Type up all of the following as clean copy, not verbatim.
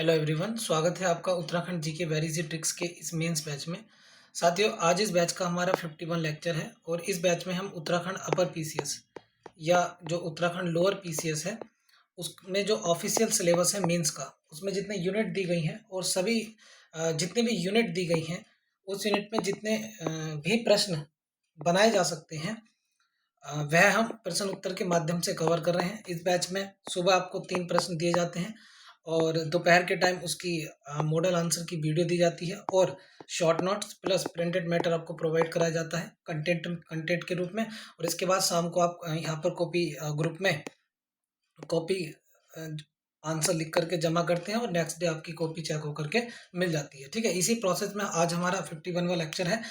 Hello everyone, स्वागत है आपका Uttarakhand GK very easy tricks के इस मेंस बैच में। साथियों, आज इस बैच का हमारा 51 लेक्चर है और इस बैच में हम उत्तराखंड अपर पीसीएस या जो उत्तराखंड लोअर पीसीएस है उसमें जो ऑफिशियल सिलेबस है मेंस का, उसमें जितने यूनिट दी गई हैं और सभी जितनी भी यूनिट दी गई हैं उस यूनिट में जितने भी प्रश्न बनाए जा सकते हैं वह हम प्रश्न उत्तर के माध्यम से कवर कर रहे हैं। इस बैच में सुबह आपको 3 प्रश्न दिए जाते हैं और दोपहर के टाइम उसकी मॉडल आंसर की वीडियो दी जाती है और short notes plus printed matter आपको प्रोवाइड कराया जाता है कंटेंट के रूप में। और इसके बाद शाम को आप यहाँ पर कॉपी ग्रुप में कॉपी आंसर लिख करके जमा करते हैं और नेक्स्ट डे आपकी कॉपी चेक होकर के मिल जाती है। ठीक है, इसी प्रोसेस में आज हमारा 51वां लेक्चर है।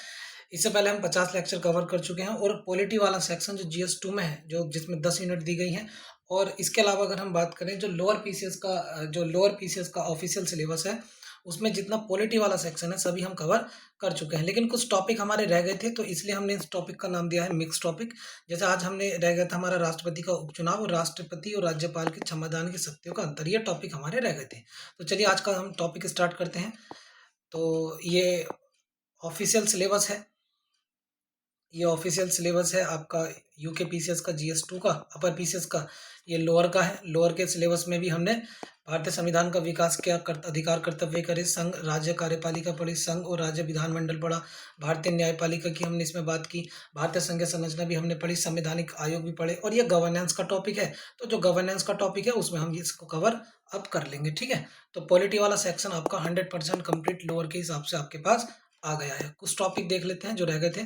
इससे पहले हम 50 लेक्चर कवर कर चुके हैं और पॉलिटी वाला सेक्शन जो GS2 में है, जो जिसमें 10 यूनिट दी गई हैं। और इसके अलावा अगर हम बात करें जो लोअर पीसीएस का ऑफिशियल सिलेबस है उसमें जितना पॉलिटी वाला सेक्शन है सभी हम कवर कर चुके हैं, लेकिन कुछ टॉपिक हमारे रह गए थे तो इसलिए हमने इस टॉपिक का नाम दिया है मिक्स टॉपिक। जैसे आज हमने रह गया था हमारा राष्ट्रपति का उपचुनाव और राष्ट्रपति और राज्यपाल के क्षमतान की शक्तियों का अंतर, ये टॉपिक हमारे रह गए थे। तो चलिए आज का हम टॉपिक स्टार्ट करते हैं। तो ये ऑफिशियल सिलेबस है, ये ऑफिशियल सिलेबस है आपका यूके पीसीएस का, GS2 का, अपर पीसीएस का। ये लोअर का है। लोअर के सिलेबस में भी हमने भारतीय संविधान का विकास क्या अधिकार कर्तव्य करे, संघ राज्य कार्यपालिका पढ़ी, संघ और राज्य विधानमंडल पढ़ा, भारतीय न्यायपालिका की हमने इसमें बात की, भारतीय संघीय संरचना भी हमने पढ़ी, संवैधानिक आयोग भी पढ़े और ये गवर्नेंस का टॉपिक है। तो जो गवर्नेंस का टॉपिक है उसमें हम इसको कवर अप कर लेंगे। ठीक है, तो पॉलिटी वाला सेक्शन आपका 100% कंप्लीट लोअर के हिसाब से आपके पास आ गया है। कुछ टॉपिक देख लेते हैं जो रह गए थे।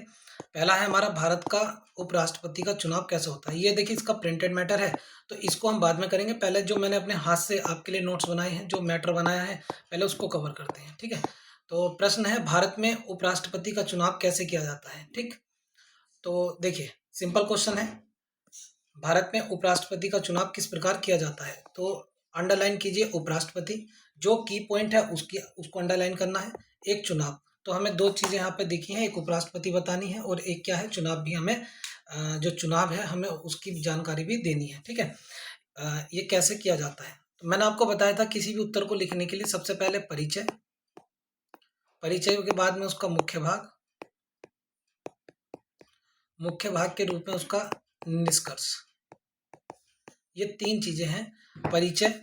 पहला है हमारा भारत का उपराष्ट्रपति का चुनाव कैसे होता है। ये देखिए इसका प्रिंटेड मैटर है तो इसको हम बाद में करेंगे। पहले जो मैंने अपने हाथ से आपके लिए नोट्स बनाए हैं, जो मैटर बनाया है, पहले उसको कवर करते हैं। ठीक है, तो प्रश्न है भारत में उपराष्ट्रपति का चुनाव कैसे किया जाता है। ठीक, तो देखिए सिंपल क्वेश्चन है, भारत में उपराष्ट्रपति का चुनाव किस प्रकार किया जाता है। तो अंडरलाइन कीजिए उपराष्ट्रपति, जो की पॉइंट है उसको अंडरलाइन करना है। एक चुनाव, तो हमें दो चीजें यहाँ पे दिखी हैं, एक उपराष्ट्रपति बतानी है और एक क्या है, चुनाव भी हमें जो चुनाव है हमें उसकी जानकारी भी देनी है। ठीक है, ये कैसे किया जाता है तो मैंने आपको बताया था किसी भी उत्तर को लिखने के लिए सबसे पहले परिचय, परिचय के बाद में उसका मुख्य भाग, मुख्य भाग के रूप में उसका निष्कर्ष। ये तीन चीजें हैं, परिचय,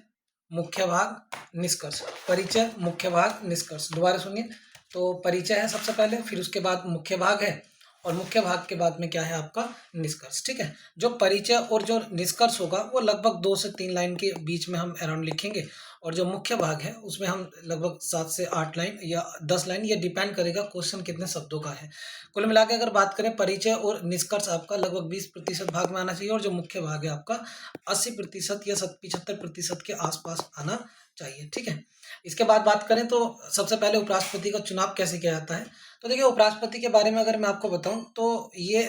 मुख्य भाग, निष्कर्ष। परिचय, मुख्य भाग, निष्कर्ष। दोबारा सुनिए, तो परिचय है सबसे पहले, फिर उसके बाद मुख्य भाग है और मुख्य भाग के बाद में क्या है आपका निष्कर्ष। ठीक है, जो परिचय और जो निष्कर्ष होगा वो लगभग 2 से 3 लाइन के बीच में हम अराउंड लिखेंगे और जो मुख्य भाग है उसमें हम लगभग 7 से 8 लाइन या 10 लाइन, ये डिपेंड करेगा क्वेश्चन कितने शब्दों का है। कुल मिला के अगर बात करें, परिचय और निष्कर्ष आपका लगभग 20% भाग में आना चाहिए और जो मुख्य भाग है आपका 80% या 75% के आसपास आना चाहिए। ठीक है, इसके बाद बात करें तो सबसे पहले उपराष्ट्रपति का चुनाव कैसे किया जाता है। तो देखिए उपराष्ट्रपति के बारे में अगर मैं आपको बताऊं तो ये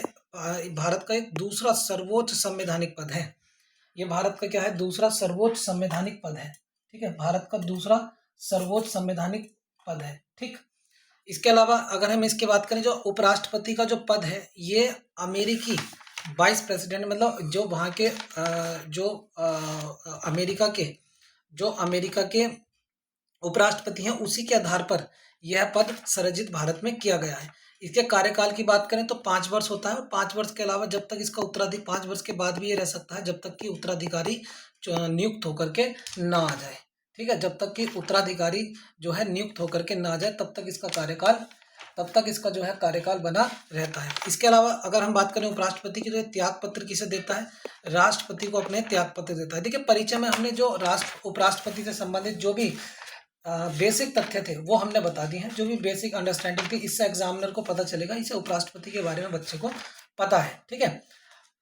भारत का एक दूसरा सर्वोच्च संवैधानिक पद है। ये भारत का क्या है, दूसरा सर्वोच्च संवैधानिक पद है। ठीक है, भारत का दूसरा सर्वोच्च संवैधानिक पद है। ठीक, इसके अलावा अगर हम इसकी बात करें, जो उपराष्ट्रपति का जो पद है ये अमेरिकी वाइस प्रेसिडेंट, मतलब जो वहाँ के अमेरिका के उपराष्ट्रपति हैं उसी के आधार पर यह पद सृजित भारत में किया गया है। इसके कार्यकाल की बात करें तो 5 वर्ष होता है और 5 वर्ष के अलावा जब तक इसका उत्तराधिकारी, 5 वर्ष के बाद भी ये रह सकता है जब तक कि उत्तराधिकारी नियुक्त होकर के ना आ जाए। ठीक है, जब तक कि उत्तराधिकारी जो है नियुक्त होकर के ना आ जाए तब तक इसका जो है कार्यकाल बना रहता है। इसके अलावा अगर हम बात करें उपराष्ट्रपति की, तो ये त्याग पत्र किसे देता है, राष्ट्रपति को अपने त्याग पत्र देता है। देखिए परिचय में हमने जो उपराष्ट्रपति से संबंधित जो भी बेसिक तथ्य थे वो हमने बता दिए हैं, जो भी बेसिक अंडरस्टैंडिंग थी, इससे एग्जामिनर को पता चलेगा इसे उपराष्ट्रपति के बारे में बच्चे को पता है। ठीक है,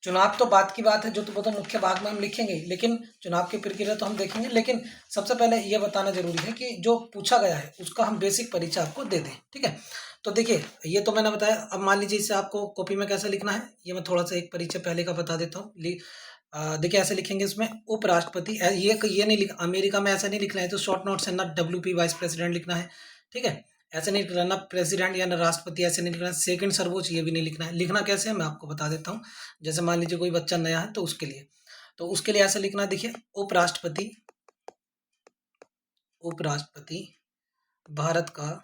चुनाव तो बात की बात है, जो तो मुख्य भाग में हम लिखेंगे, लेकिन चुनाव की प्रक्रिया तो हम देखेंगे। लेकिन सबसे पहले ये बताना जरूरी है कि जो पूछा गया है उसका हम बेसिक परिचय आपको दे दें। ठीक है, तो देखिए ये तो मैंने बताया। अब मान लीजिए इसे आपको कॉपी में कैसे लिखना है, ये मैं थोड़ा सा एक परिचय पहले का बता देता हूँ। देखिए ऐसे लिखेंगे इसमें उपराष्ट्रपति, ये नहीं लिख, अमेरिका में ऐसा नहीं लिखना है, तो शॉर्ट नोट से ना WP वाइस प्रेसिडेंट लिखना है। ठीक है, ऐसे नहीं लिखना, ना प्रेसिडेंट या ना राष्ट्रपति ऐसे नहीं लिखना, सेकंड सर्वोच्च ये भी नहीं लिखना है। लिखना कैसे है मैं आपको बता देता हूँ। जैसे मान लीजिए कोई बच्चा नया है तो उसके लिए ऐसे लिखना है। देखिए उपराष्ट्रपति उपराष्ट्रपति भारत का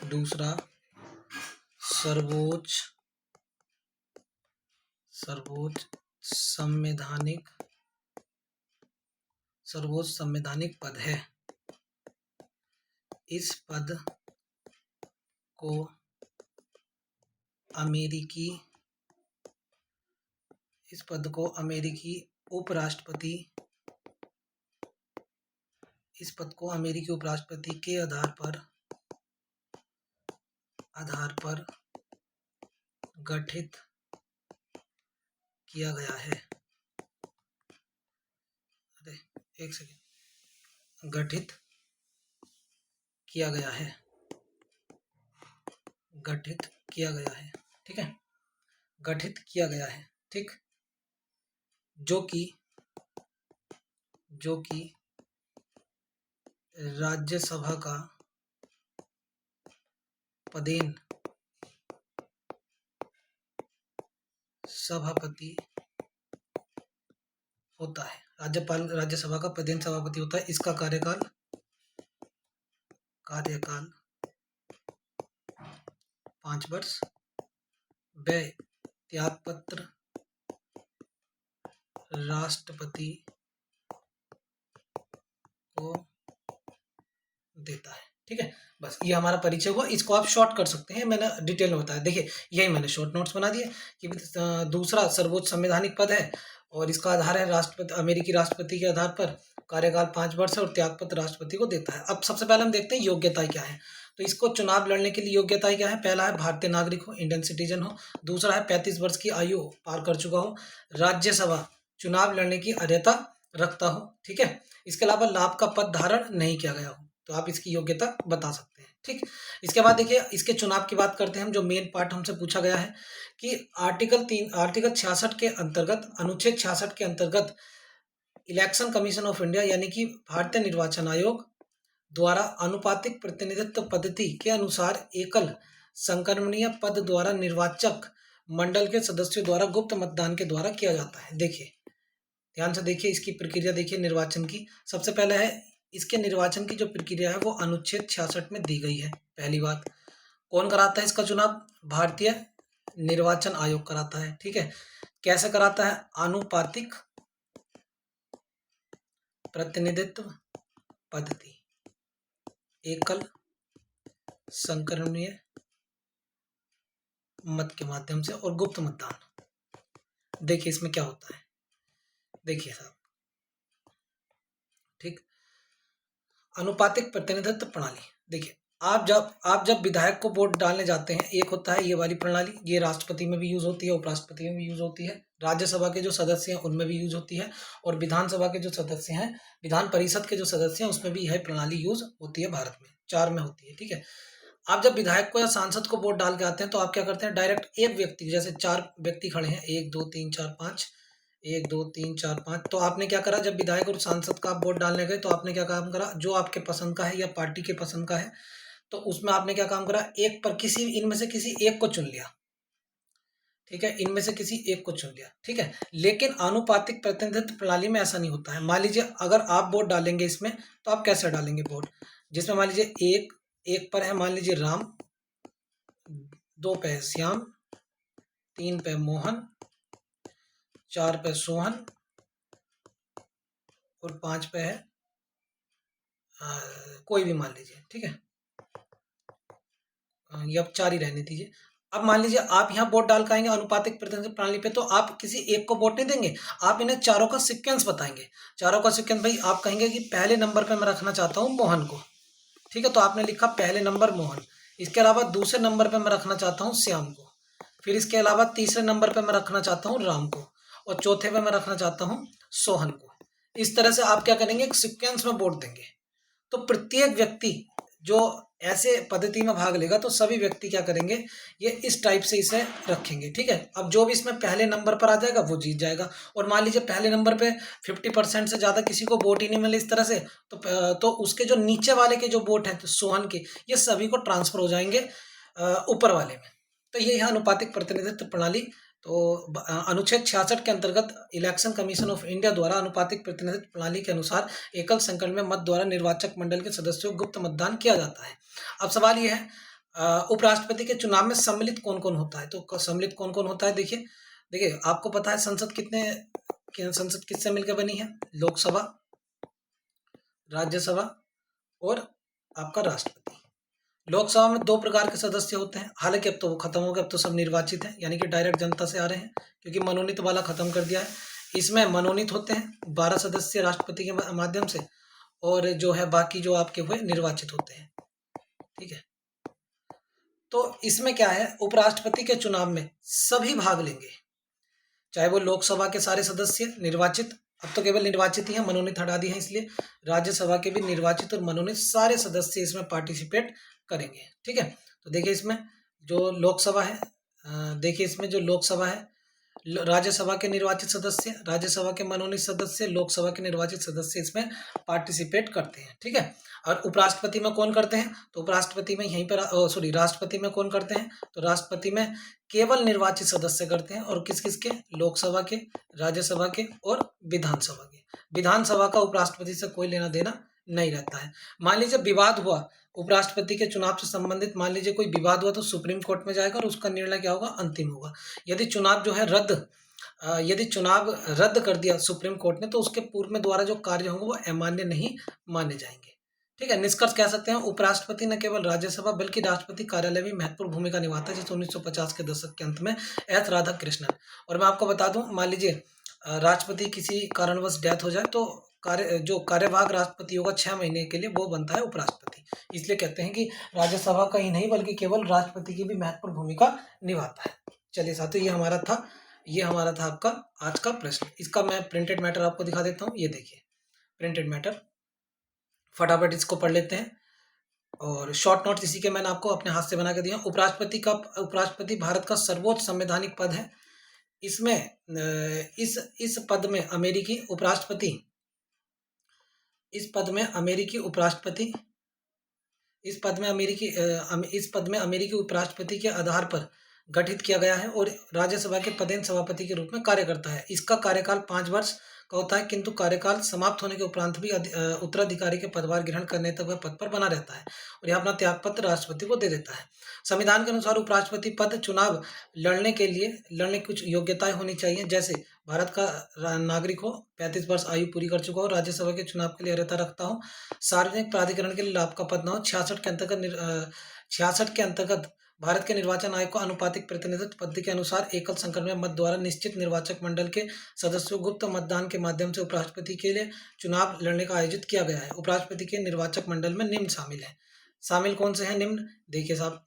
दूसरा सर्वोच्च संवैधानिक पद है। इस पद को अमेरिकी उपराष्ट्रपति के आधार पर गठित किया गया है। एक सेकेंड, गठित किया गया है, ठीक है, गठित किया गया है, ठीक, जो कि राज्यसभा का पदेन सभापति होता है। राज्यसभा का पदेन सभापति होता है। इसका कार्यकाल 5 वर्ष। वह त्यागपत्र राष्ट्रपति को देता है, ठीक है। बस ये हमारा परिचय हुआ। इसको आप शॉर्ट कर सकते हैं, मैंने डिटेल में बताया। देखिए यही मैंने शॉर्ट नोट्स बना दिए कि दूसरा सर्वोच्च संवैधानिक पद है और इसका आधार है अमेरिकी राष्ट्रपति के आधार पर, कार्यकाल 5 वर्ष है और त्यागपत्र राष्ट्रपति को देता है। अब सबसे पहले हम देखते हैं योग्यताएं क्या है। तो इसको चुनाव लड़ने के लिए योग्यताएं क्या है। पहला है भारतीय नागरिक हो, इंडियन सिटीजन हो। दूसरा है 35 वर्ष की आयु पार कर चुका हो, राज्यसभा चुनाव लड़ने की अर्हता रखता हो, ठीक है। इसके अलावा लाभ का पद धारण नहीं किया गया हो, तो आप इसकी योग्यता बता सकते हैं, ठीक। इसके बाद देखिए इसके चुनाव की बात करते हैं हम। जो मेन पार्ट हमसे पूछा गया है कि आर्टिकल 66 के अंतर्गत, अनुच्छेद 66 के अंतर्गत इलेक्शन कमीशन ऑफ इंडिया यानी कि भारतीय निर्वाचन आयोग द्वारा अनुपातिक प्रतिनिधित्व पद्धति के अनुसार एकल संक्रमणीय पद द्वारा निर्वाचक मंडल के सदस्यों द्वारा गुप्त मतदान के द्वारा किया जाता है। देखिए ध्यान से देखिए इसकी प्रक्रिया देखिए निर्वाचन की। सबसे पहले है इसके निर्वाचन की जो प्रक्रिया है वो अनुच्छेद 66 में दी गई है। पहली बात, कौन कराता है इसका चुनाव, भारतीय निर्वाचन आयोग कराता है, ठीक है। कैसे कराता है, आनुपातिक प्रतिनिधित्व पद्धति, एकल संक्रमणीय मत के माध्यम से और गुप्त मतदान। देखिए इसमें क्या होता है, देखिए साहब, ठीक, अनुपातिक प्रतिनिधित्व प्रणाली। देखिए आप जब विधायक को वोट डालने जाते हैं, एक होता है ये वाली प्रणाली, ये राष्ट्रपति में भी यूज होती है, उपराष्ट्रपति में भी यूज होती है, राज्यसभा के जो सदस्य हैं उनमें भी यूज होती है, और विधानसभा के जो सदस्य हैं, विधान परिषद के जो सदस्य हैं उसमें भी यह प्रणाली यूज होती है। भारत में 4 में होती है, ठीक है। आप जब विधायक को या सांसद को वोट डाल के आते हैं तो आप क्या करते हैं, डायरेक्ट एक व्यक्ति, जैसे 4 व्यक्ति खड़े हैं, 1 2 3 4 5, 1 2 3 4 5, तो आपने क्या करा, जब विधायक और सांसद का आप वोट डालने गए तो आपने क्या काम करा, जो आपके पसंद का है या पार्टी के पसंद का है, तो उसमें आपने क्या काम करा, एक पर किसी इनमें से किसी एक को चुन लिया, ठीक है, इनमें से किसी एक को चुन लिया, ठीक है। लेकिन आनुपातिक प्रतिनिधित्व प्रणाली में ऐसा नहीं होता है। मान लीजिए अगर आप वोट डालेंगे इसमें, तो आप कैसे डालेंगे वोट, जिसमें मान लीजिए एक पर है मान लीजिए राम, 2 पे है श्याम, 3 पे मोहन, 4 पे सोहन और 5 पे है कोई भी मान लीजिए, ठीक है, ये अब 4 ही रहने दीजिए। अब मान लीजिए आप यहाँ वोट डाल के आएंगे अनुपातिक प्रतिनिधित्व प्रणाली पे, तो आप किसी एक को वोट नहीं देंगे, आप इन्हें चारों का सीक्वेंस बताएंगे। चारों का सीक्वेंस भाई आप कहेंगे कि पहले नंबर पे मैं रखना चाहता हूँ मोहन को, ठीक है, तो आपने लिखा पहले नंबर मोहन। इसके अलावा दूसरे नंबर पे मैं रखना चाहता हूँ श्याम को, फिर इसके अलावा तीसरे नंबर पे मैं रखना चाहता हूँ राम को, और चौथे पे मैं रखना चाहता हूँ सोहन को। इस तरह से आप क्या करेंगे, एक सीक्वेंस में वोट देंगे। तो प्रत्येक व्यक्ति जो ऐसे पद्धति में भाग लेगा तो सभी व्यक्ति क्या करेंगे, ये इस टाइप से इसे रखेंगे, ठीक है। अब जो भी इसमें पहले नंबर पर आ जाएगा वो जीत जाएगा। और मान लीजिए पहले नंबर पे 50% से ज़्यादा किसी को वोट ही नहीं मिले इस तरह से, तो उसके जो नीचे वाले के जो वोट हैं तो सोहन के, ये सभी को ट्रांसफर हो जाएंगे ऊपर वाले में। तो ये यहाँ अनुपातिक प्रतिनिधित्व प्रणाली तो अनुच्छेद 66 के अंतर्गत इलेक्शन कमीशन ऑफ इंडिया द्वारा अनुपातिक प्रतिनिधित्व प्रणाली के अनुसार एकल संकल्प में मत द्वारा निर्वाचक मंडल के सदस्यों को गुप्त मतदान किया जाता है। अब सवाल यह है, उपराष्ट्रपति के चुनाव में सम्मिलित कौन कौन होता है? तो सम्मिलित कौन कौन होता है, देखिए देखिए आपको पता है संसद किससे मिलकर बनी है? लोकसभा, राज्यसभा और आपका राष्ट्रपति। लोकसभा में 2 प्रकार के सदस्य होते हैं, हालांकि अब तो वो खत्म हो गए, अब तो सब निर्वाचित हैं, यानी कि डायरेक्ट जनता से आ रहे हैं, क्योंकि मनोनीत वाला खत्म कर दिया है। इसमें मनोनीत होते हैं 12 सदस्य राष्ट्रपति के माध्यम से, और जो है बाकी जो आपके हुए निर्वाचित होते हैं। ठीक है, तो इसमें क्या है, उपराष्ट्रपति के चुनाव में सभी भाग लेंगे, चाहे वो लोकसभा के सारे सदस्य निर्वाचित, अब तो केवल निर्वाचित ही हैं, मनोनीत हटा दी है, इसलिए राज्यसभा के भी निर्वाचित और मनोनीत सारे सदस्य इसमें पार्टिसिपेट करेंगे। ठीक है, तो देखिए इसमें जो लोकसभा है, देखिए इसमें जो लोकसभा है, राज्यसभा के निर्वाचित सदस्य, राज्यसभा के मनोनीत सदस्य, लोकसभा के निर्वाचित सदस्य इसमें पार्टिसिपेट करते हैं। ठीक है, और उपराष्ट्रपति में कौन करते हैं? तो उपराष्ट्रपति में यहीं पर राष्ट्रपति में कौन करते हैं? तो राष्ट्रपति में केवल निर्वाचित सदस्य करते हैं, और किस किस के? लोकसभा के, राज्यसभा के और विधानसभा के। विधानसभा का उपराष्ट्रपति से कोई लेना देना नहीं रहता है। मान लीजिए विवाद हुआ उपराष्ट्रपति के चुनाव से संबंधित, मान लीजिए कोई विवाद हुआ, तो सुप्रीम कोर्ट में जाएगा और उसका निर्णय क्या होगा? अंतिम होगा। यदि चुनाव जो है यदि चुनाव रद्द कर दिया सुप्रीम कोर्ट ने, तो उसके पूर्व में द्वारा जो कार्य होंगे वो अमान्य नहीं माने जाएंगे। ठीक है, निष्कर्ष कह सकते हैं उपराष्ट्रपति न केवल राज्यसभा बल्कि राष्ट्रपति कार्यालय में महत्वपूर्ण भूमिका निभाता है, जैसे 1950 के दशक के अंत में एस राधाकृष्णन। और मैं आपको बता दूं, मान लीजिए राष्ट्रपति किसी कारणवश डेथ हो जाए, तो जो कार्यभाग राष्ट्रपति होगा 6 महीने के लिए, वो बनता है उपराष्ट्रपति। इसलिए कहते हैं कि राज्यसभा का ही नहीं बल्कि केवल राष्ट्रपति की भी महत्वपूर्ण भूमिका निभाता है। चलिए साथियों, ये हमारा था आपका आज का प्रश्न। इसका मैं प्रिंटेड मैटर आपको दिखा देता हूँ। ये देखिए प्रिंटेड मैटर, फटाफट इसको पढ़ लेते हैं, और शॉर्ट नोट्स इसी के मैंने आपको अपने हाथ से बना के दिया। उपराष्ट्रपति भारत का सर्वोच्च संवैधानिक पद है। इसमें इस पद में अमेरिकी उपराष्ट्रपति उपराष्ट्रपति के आधार पर गठित किया गया है, और राज्यसभा के पदेन सभापति के रूप में कार्य करता है। इसका कार्यकाल 5 वर्ष का होता है, किंतु कार्यकाल समाप्त होने के उपरांत भी उत्तराधिकारी के पदभार ग्रहण करने तक वह पद पर बना रहता है, और यह अपना त्यागपत्र राष्ट्रपति को दे देता है। संविधान के अनुसार उपराष्ट्रपति पद चुनाव लड़ने की कुछ योग्यताएं होनी चाहिए, जैसे भारत का नागरिक हो, 35 वर्ष आयु पूरी कर चुका हो, राज्यसभा के चुनाव के लिए अर्हता रखता हो, सार्वजनिक प्राधिकरण के लिए लाभ का पद न हो, 66 के अंतर्गत भारत के निर्वाचन आयोग को अनुपातिक प्रतिनिधित्व पद्धति के अनुसार एकल संकल्प में मत द्वारा निश्चित निर्वाचक मंडल के सदस्यों गुप्त मतदान के माध्यम से उपराष्ट्रपति के लिए चुनाव लड़ने का आयोजित किया गया है। उपराष्ट्रपति के निर्वाचक मंडल में निम्न शामिल कौन से हैं? निम्न देखिए साहब,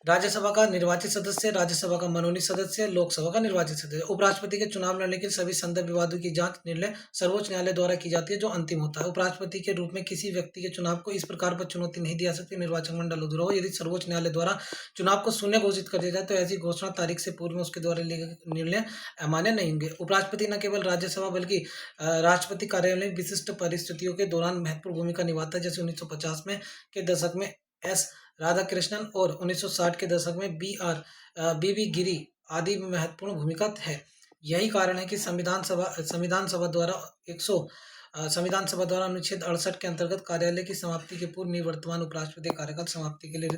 राज्यसभा का निर्वाचित सदस्य, राज्यसभा का मनोनीत सदस्य, लोकसभा का निर्वाचित सदस्य। उपराष्ट्रपति के चुनाव लड़ने के सभी संदिग्ध विवादों की जांच निर्णय सर्वोच्च न्यायालय द्वारा की जाती है, जो अंतिम होता है। उपराष्ट्रपति के रूप में किसी व्यक्ति के चुनाव को इस प्रकार पर चुनौती नहीं दी जा सकती निर्वाचक मंडल अधूरा हो। यदि सर्वोच्च न्यायालय द्वारा चुनाव को शून्य घोषित कर दिया जाए, तो ऐसी घोषणा तारीख से पूर्व में उसके द्वारा लिए गए निर्णय अमान्य नहीं होंगे। उपराष्ट्रपति न केवल राज्यसभा बल्कि राष्ट्रपति कार्यालय में विशिष्ट परिस्थितियों के दौरान महत्वपूर्ण भूमिका निभाता है, जैसे 1950 के दशक में एस राधाकृष्णन और 1960 के दशक में बी गिरी आदि में महत्वपूर्ण भूमिका है। यही कारण है कि संविधान सभा द्वारा अनुच्छेद 68 के अंतर्गत कार्यालय की समाप्ति के पूर्व निवर्तमान उपराष्ट्रपति कार्यकाल समाप्ति के लिए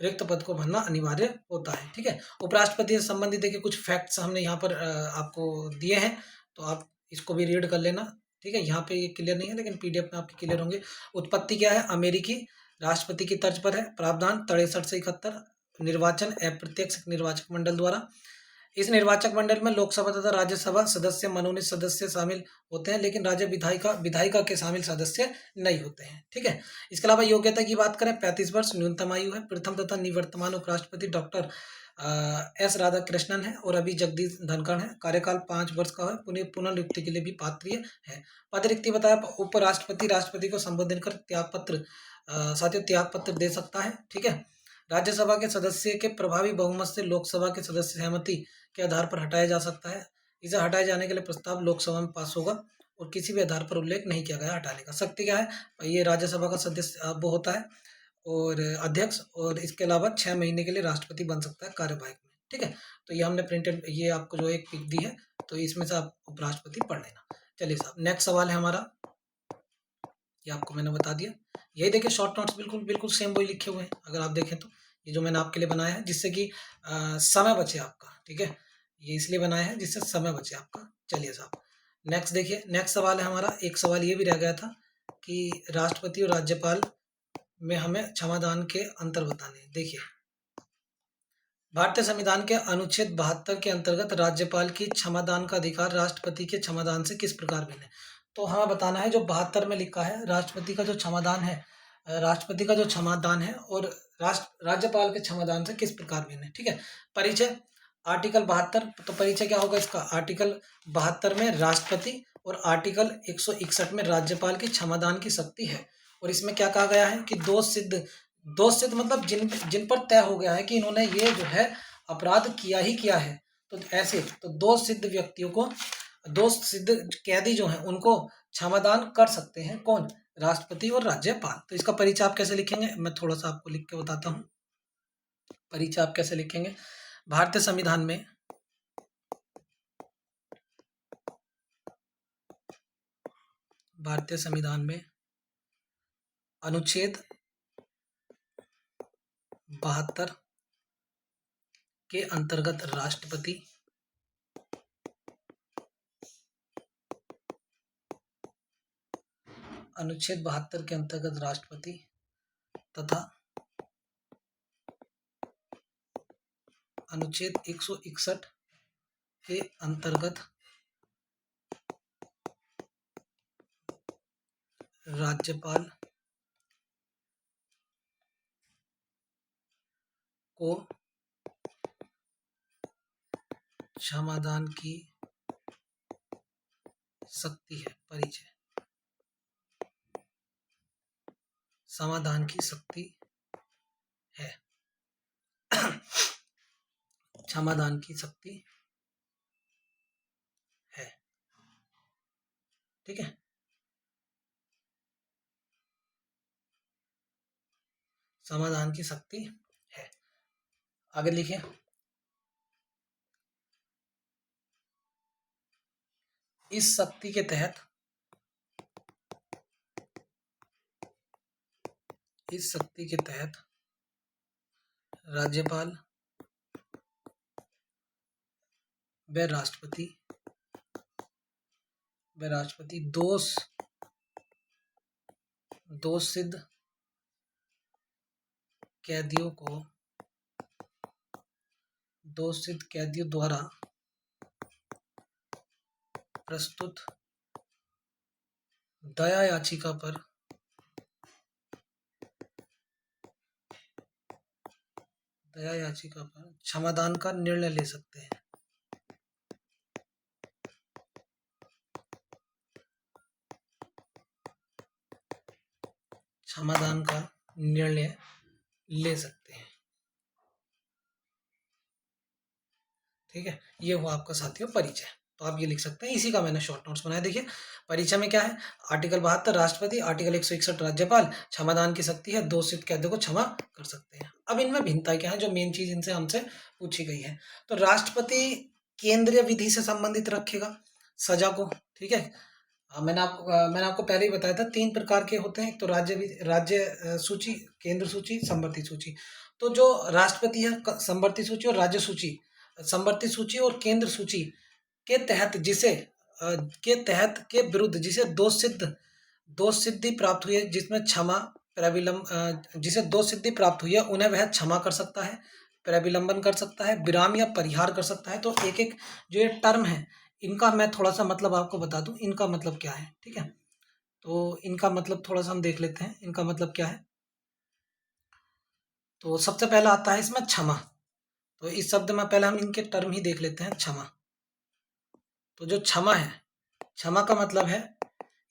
रिक्त पद को भरना अनिवार्य होता है। ठीक है, उपराष्ट्रपति से संबंधित देखिए कुछ फैक्ट्स हमने यहाँ पर आपको दिए हैं, तो आप इसको भी रीड कर लेना। ठीक है, यहाँ पे ये क्लियर नहीं है, लेकिन पीडीएफ में आपके क्लियर होंगे। उत्पत्ति क्या है? अमेरिकी राष्ट्रपति की तर्ज पर है। प्रावधान 63 से 71, निर्वाचन अप्रत्यक्ष निर्वाचक मंडल द्वारा। इस निर्वाचक मंडल में लोकसभा तथा राज्यसभा सदस्य मनोनीत सदस्य शामिल होते हैं, लेकिन राज्य विधायिका के शामिल सदस्य नहीं होते हैं। ठीक है, इसके अलावा योग्यता की बात करें, 35 वर्ष न्यूनतम आयु है। प्रथम तथा निवर्तमान उपराष्ट्रपति डॉक्टर एस राधाकृष्णन है, और अभी जगदीश धनखड़ है। कार्यकाल 5 वर्ष का है। पुनर्नियुक्ति के लिए भी पात्र है। पद रिक्ति बताया, उपराष्ट्रपति राष्ट्रपति को संबोधन कर त्याग पत्र दे सकता है। ठीक है, राज्यसभा के सदस्य के प्रभावी बहुमत से लोकसभा के सदस्य सहमति के आधार पर हटाया जा सकता है। इसे हटाए जाने के लिए प्रस्ताव लोकसभा में पास होगा, और किसी भी आधार पर उल्लेख नहीं किया गया हटाने का। शक्ति क्या है? ये राज्यसभा का सदस्य वो होता है, और अध्यक्ष, और इसके अलावा 6 महीने के लिए राष्ट्रपति बन सकता है कार्यवाहक में। ठीक है। तो ये हमने प्रिंटेड, ये आपको जो एक पिक दी है, तो इसमें से आप उपराष्ट्रपति पढ़ लेना। चलिए साहब, नेक्स्ट सवाल है हमारा, ये आपको मैंने बता दिया। यही देखिए शॉर्ट नोट्स बिल्कुल बिल्कुल सेम वही लिखे हुए हैं, अगर आप देखें तो ये जो मैंने आपके लिए बनाया है, जिससे कि समय बचे आपका, ठीक है। ये इसलिए बनाया है जिससे समय बचे आपका। चलिए साहब, नेक्स्ट देखिए, नेक्स्ट सवाल है हमारा। एक सवाल ये भी रह गया था कि राष्ट्रपति और राज्यपाल में हमें क्षमादान के अंतर बताने हैं। देखिए, भारतीय संविधान के अनुच्छेद 72 के अंतर्गत राज्यपाल की क्षमादान का अधिकार राष्ट्रपति के क्षमादान से किस प्रकार भिन्न है। तो हमें बताना है, जो 72 में लिखा है, राष्ट्रपति का जो क्षमादान है, राष्ट्रपति का जो क्षमादान है और राज्यपाल के क्षमादान से किस प्रकार भिन्न है। ठीक है, परिचय आर्टिकल 72, तो परिचय क्या होगा इसका, आर्टिकल 72 में राष्ट्रपति और आर्टिकल 161 में राज्यपाल की क्षमादान की शक्ति है। और इसमें क्या कहा गया है कि दोष सिद्ध मतलब जिन जिन पर तय हो गया है कि इन्होंने ये जो है अपराध किया ही किया है, तो ऐसे तो दोष सिद्ध व्यक्तियों को, दोष सिद्ध कैदी जो हैं उनको क्षमादान कर सकते हैं कौन, राष्ट्रपति और राज्यपाल। तो इसका परिचय आप कैसे लिखेंगे, मैं थोड़ा सा आपको लिख के बताता हूँ। परिचय आप कैसे लिखेंगे, भारतीय संविधान में अनुच्छेद 72 के अंतर्गत राष्ट्रपति अनुच्छेद 72 के अंतर्गत राष्ट्रपति तथा अनुच्छेद 161 के अंतर्गत राज्यपाल को क्षमादान की शक्ति है। परिचय समाधान की शक्ति है, क्षमादान की शक्ति है। ठीक है, समाधान की शक्ति है। आगे लिखिए, इस शक्ति के तहत राज्यपाल व राष्ट्रपति दोष सिद्ध कैदियों द्वारा प्रस्तुत दया याचिका पर क्षमादान का निर्णय ले सकते हैं। क्षमादान का निर्णय ले सकते हैं। ठीक है, ये हुआ आपका साथियों परिचय। तो आप ये लिख सकते हैं, इसी का मैंने शॉर्ट नोट्स बनाया। देखिए, परिचय में क्या है, आर्टिकल 72 राष्ट्रपति, आर्टिकल 161 राज्यपाल, क्षमादान की शक्ति है, दोषित कैदियों को क्षमा कर सकते हैं। अब इनमें भिन्नता क्या है, जो मेन चीज इनसे हमसे पूछी गई है। तो राष्ट्रपति केंद्रीय विधि से संबंधित रखेगा सजा को। ठीक है, मैंने आपको पहले ही बताया था 3 प्रकार के होते हैं, तो राज्य सूची, केंद्र सूची, संवर्ती सूची। तो जो राष्ट्रपति है, संवर्ती सूची और राज्य सूची, संवर्ती सूची और केंद्र सूची के तहत के विरुद्ध जिसे दोष सिद्धि प्राप्त हुई है, जिसमें जिसे दोष सिद्धि प्राप्त हुई है, उन्हें वह क्षमा कर सकता है, प्रविलंबन कर सकता है, विराम या परिहार कर सकता है। तो एक एक जो ये टर्म है, इनका मैं थोड़ा सा मतलब आपको बता दूं, इनका मतलब क्या है। ठीक है, तो इनका मतलब थोड़ा सा हम देख लेते हैं, इनका मतलब क्या है। तो सबसे पहला आता है इसमें क्षमा। तो इस शब्द में पहले हम इनके टर्म ही देख लेते हैं, क्षमा। तो जो क्षमा है, क्षमा का मतलब है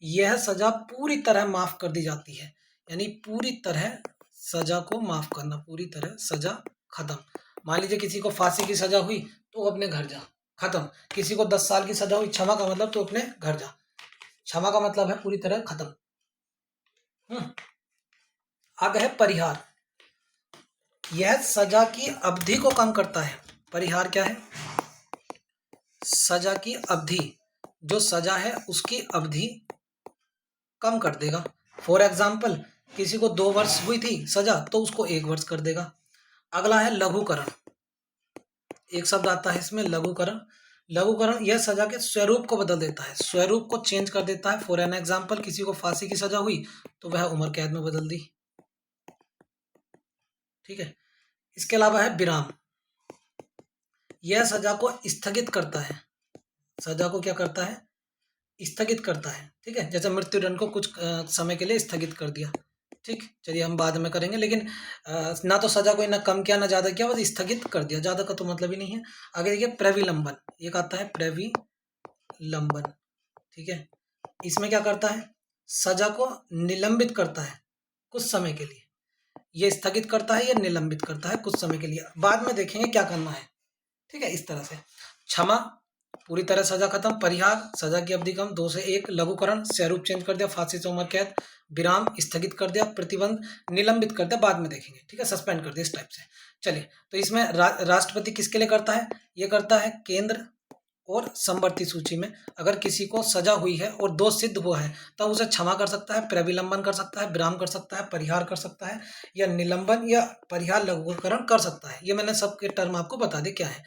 यह सजा पूरी तरह माफ कर दी जाती है, यानी पूरी तरह सजा को माफ करना, पूरी तरह सजा खत्म। मान लीजिए किसी को फांसी की सजा हुई तो अपने घर जा, खत्म। किसी को 10 साल की सजा हुई, क्षमा का मतलब तो अपने घर जा। क्षमा का मतलब है पूरी तरह खत्म। आगे है परिहार, यह सजा की अवधि को कम करता है। परिहार क्या है? सजा की अवधि, जो सजा है उसकी अवधि कम कर देगा। फॉर एग्जाम्पल किसी को 2 वर्ष हुई थी सजा तो उसको 1 वर्ष कर देगा। अगला है लघुकरण, एक शब्द आता है इसमें लघुकरण। लघुकरण यह सजा के स्वरूप को बदल देता है, स्वरूप को चेंज कर देता है। फॉर एन एग्जाम्पल किसी को फांसी की सजा हुई तो वह उम्र कैद में बदल दी। ठीक है। इसके अलावा है विराम, यह सजा को स्थगित करता है, सजा को क्या करता है? स्थगित करता है। ठीक है, जैसे मृत्युदंड को कुछ समय के लिए स्थगित कर दिया। ठीक, चलिए हम बाद में करेंगे, लेकिन ना तो सजा को ना कम किया ना ज्यादा किया, बस स्थगित कर दिया, ज्यादा का तो मतलब ही नहीं है। आगे देखिए प्रविलंबन, एक आता है प्रविलंबन। ठीक है, इसमें क्या करता है? सजा को निलंबित करता है कुछ समय के लिए। ये स्थगित करता है, ये निलंबित करता है कुछ समय के लिए, बाद में देखेंगे क्या करना है। ठीक है, इस तरह से। क्षमा, पूरी तरह सजा खत्म। परिहार, सजा की अवधि कम 2 से 1। लघुकरण, स्वरूप चेंज कर दिया, फांसी से उम्र कैद। विराम, स्थगित कर दिया। प्रतिबंध, निलंबित कर दिया, बाद में देखेंगे। ठीक है, सस्पेंड कर दिया, इस टाइप से। चलिए, तो इसमें राष्ट्रपति किसके लिए करता है? ये करता है केंद्र और समवर्ती सूची में। अगर किसी को सजा हुई है और दोष सिद्ध हुआ है तब उसे क्षमा कर सकता है, प्रविलंबन कर सकता है, विराम कर सकता है, परिहार कर सकता है, या निलंबन या परिहार लघुकरण कर सकता है। ये मैंने सबके टर्म आपको बता दी क्या है।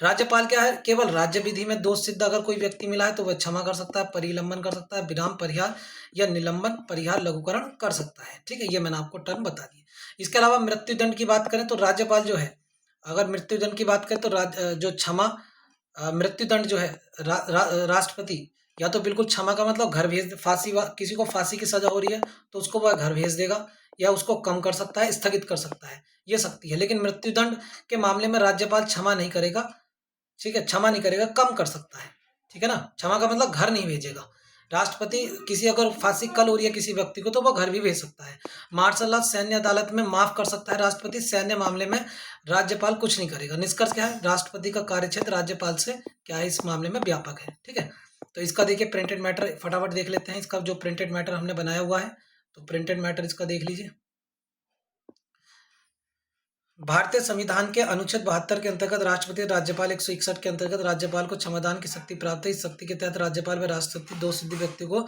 राज्यपाल क्या है? केवल राज्य विधि में दोष सिद्ध अगर कोई व्यक्ति मिला है तो वह क्षमा कर सकता है, परिलंबन कर सकता है, विराम, परिहार या निलंबन, परिहार, लघुकरण कर सकता है। ठीक है, ये मैंने आपको टर्म बता दिए। इसके अलावा मृत्युदंड की बात करें तो राज्यपाल जो है, अगर मृत्युदंड की बात करें तो जो क्षमा, मृत्युदंड जो है राष्ट्रपति या तो बिल्कुल क्षमा का मतलब घर भेज, फांसी, किसी को फांसी की सजा हो रही है तो उसको वह घर भेज देगा, या उसको कम कर सकता है, स्थगित कर सकता है, ये शक्ति है। लेकिन मृत्युदंड के मामले में राज्यपाल क्षमा नहीं करेगा। ठीक है, क्षमा नहीं करेगा, कम कर सकता है। ठीक है ना, क्षमा का मतलब घर नहीं भेजेगा। राष्ट्रपति किसी अगर फांसी कल हो रही है किसी व्यक्ति को तो वह घर भी भेज सकता है। मार्शल लॉ सैन्य अदालत में माफ कर सकता है राष्ट्रपति, सैन्य मामले में राज्यपाल कुछ नहीं करेगा। निष्कर्ष क्या है? राष्ट्रपति का कार्यक्षेत्र राज्यपाल से क्या है, इस मामले में व्यापक है। ठीक है, तो इसका देखिए प्रिंटेड मैटर फटाफट देख लेते हैं। इसका जो प्रिंटेड मैटर हमने बनाया हुआ है, तो प्रिंटेड मैटर इसका देख लीजिए। भारतीय संविधान के अनुच्छेद 72 के अंतर्गत राष्ट्रपति राज्यपाल 161 के अंतर्गत राज्यपाल को क्षमादान की शक्ति प्राप्त है। इस शक्ति के तहत राज्यपाल व राष्ट्रपति दो सिद्ध व्यक्ति को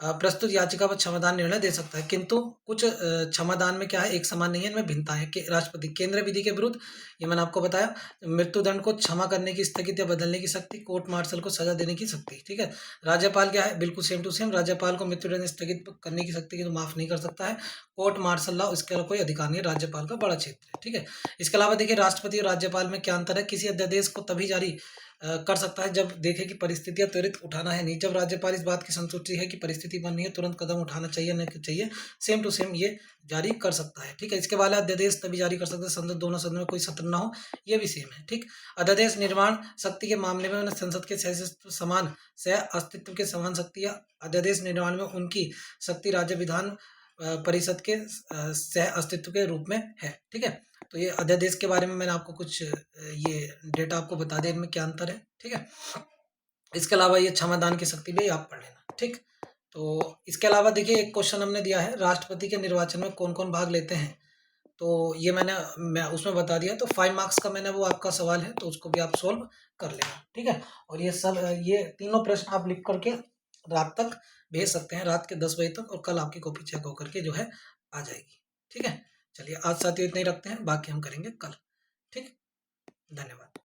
प्रस्तुत याचिका पर क्षमादान निर्णय दे सकता है। किंतु कुछ क्षमादान में क्या है, एक समान नहीं है, इनमें भिन्नता है। कि राष्ट्रपति केंद्र विधि के विरुद्ध, ये मैंने आपको बताया, मृत्युदंड को क्षमा करने की, स्थगित या बदलने की शक्ति, कोर्ट मार्शल को सजा देने की शक्ति। ठीक है, राज्यपाल क्या है, बिल्कुल सेम टू सेम। राज्यपाल को मृत्युदंड स्थगित करने की शक्ति की तो माफ नहीं कर सकता है। कोर्ट मार्शल लॉ, इसके अलावा कोई अधिकार नहीं है, राज्यपाल का बड़ा क्षेत्र है। ठीक है, इसके अलावा देखिए राष्ट्रपति और राज्यपाल में क्या अंतर है। किसी अध्यादेश को तभी जारी कर सकता है जब देखे कि परिस्थितियां त्वरित उठाना है नहीं। जब राज्यपाल इस बात की संतुष्टि है कि परिस्थिति बन रही है, तुरंत कदम उठाना चाहिए नहीं चाहिए, सेम टू सेम ये जारी कर सकता है। ठीक है, इसके बाद अध्यादेश तभी जारी कर सकते हैं संसद, दोनों सदन में कोई सत्र ना हो, ये भी सेम है। ठीक, अध्यादेश निर्माण शक्ति के मामले में संसद के समान सह अस्तित्व के समान शक्ति या अध्यादेश निर्माण में उनकी शक्ति राज्य विधान परिषद के सह अस्तित्व के रूप में है। ठीक है, तो ये अध्यादेश के बारे में मैंने आपको कुछ ये डेटा आपको बता दें इनमें क्या अंतर है। ठीक है, इसके अलावा ये क्षमादान की शक्ति भी आप पढ़ लेना। ठीक, तो इसके अलावा देखिए एक क्वेश्चन हमने दिया है, राष्ट्रपति के निर्वाचन में कौन कौन भाग लेते हैं, तो ये मैं उसमें बता दिया। तो 5 मार्क्स का मैंने वो आपका सवाल है, तो उसको भी आप सोल्व कर लेना। ठीक है, और ये तीनों प्रश्न आप लिख करके रात तक भेज सकते हैं, रात के 10 बजे तक, और कल आपकी कॉपी चेक होकर के जो है आ जाएगी। ठीक है, चलिए आज साथियों इतना ही रखते हैं, बाकी हम करेंगे कल। ठीक, धन्यवाद।